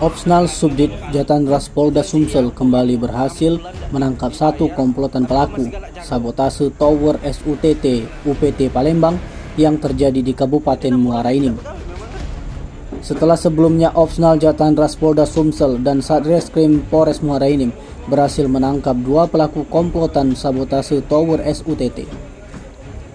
Opsnal Subdit Jatandras Polda Sumsel kembali berhasil menangkap satu komplotan pelaku sabotase Tower SUTT UPT Palembang yang terjadi di Kabupaten Muara Enim. Setelah sebelumnya Opsnal Jatandras Polda Sumsel dan Satreskrim Polres Muara Enim berhasil menangkap dua pelaku komplotan sabotase Tower SUTT.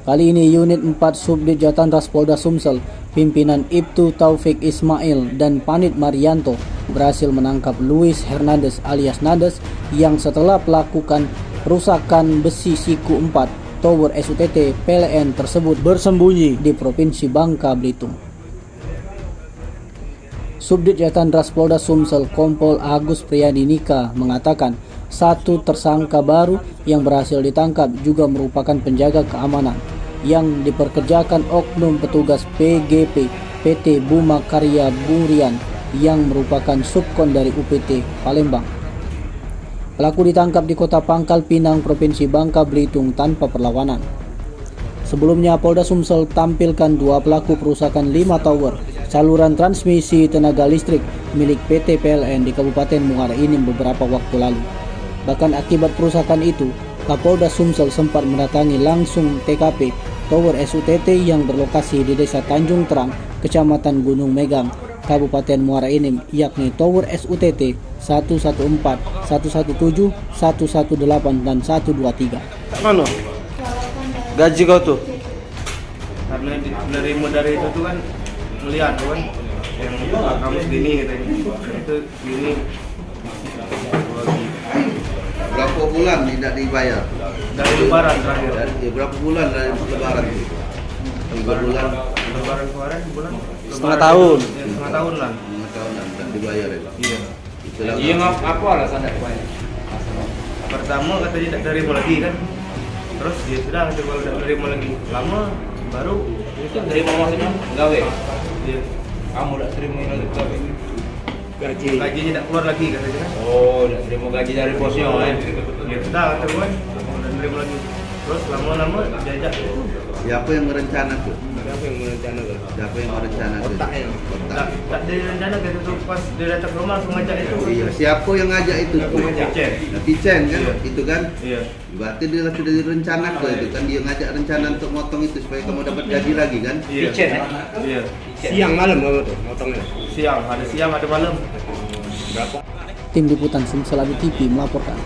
Kali ini unit 4 Subdit Jatandras Polda Sumsel pimpinan Ibtu Taufik Ismail dan Panit Marianto berhasil menangkap Luis Hernandez alias Nades yang setelah melakukan perusakan besi siku 4 Tower SUTT PLN tersebut bersembunyi di Provinsi Bangka Belitung. Subdit Jatandras Polda Sumsel Kompol Agus Priyadi Nika mengatakan satu tersangka baru yang berhasil ditangkap juga merupakan penjaga keamanan yang diperkerjakan oknum petugas PGP PT Buma Karya Burian yang merupakan subkon dari UPT Palembang. Pelaku ditangkap di Kota Pangkal Pinang, Provinsi Bangka Belitung tanpa perlawanan. Sebelumnya Polda Sumsel tampilkan dua pelaku perusakan 5 tower saluran transmisi tenaga listrik milik PT PLN di Kabupaten Muara Enim beberapa waktu lalu. Bahkan akibat perusakan itu, Kapolda Sumsel sempat mendatangi langsung TKP Tower SUTT yang berlokasi di Desa Tanjung Terang, Kecamatan Gunung Megang, Kabupaten Muara Enim, yakni Tower SUTT 114, 117, 118, dan 123. Mana? Gaji kau tuh? Karena nerima dari itu tuh kan melihat tuh kan yang kamu segini katanya, itu segini. Berapa bulan tidak dibayar? Dari Lebaran terakhir. Berapa bulan dari Lebaran? 3 bulan. Lebaran kemarin bulan. Setengah tahun. Ya, setengah tahun lah. Setengah tahun tidak dibayar ya, Pak? Iya. Iya, Apa alasan tidak dibayar? Pertama kata dia tidak terima lagi kan. Terus dia sudah kalau tidak terima lagi. Lama baru Itu terima maksudnya gawe. dia Kamu tidak terima lagi gawe. gajinya tidak keluar lagi katanya kan. Oh, tidak terima gaji dari bosnya kan. Ya sudah kata gue, udah terima lagi. Terus lama-lama diajak itu. Siapa yang merencana tuh? Siapa yang merencanakan? Siapa yang merencana tuh? Otaknya. Otak. Tak direncana gitu tuh pas dia datang ke rumah langsung ngajak itu. Iya, siapa yang ngajak itu? Kicen. Kicen kan? Iya. Itu kan? Iya. Berarti dia sudah direncanakan itu kan, dia ngajak rencana untuk motong itu supaya kamu dapat gaji lagi kan? Iya. Kicen, ya? Iya. Siang malam kamu tuh motongnya. Siang, ada malam. Berapa? Tim Liputan Sumsel TV melaporkan.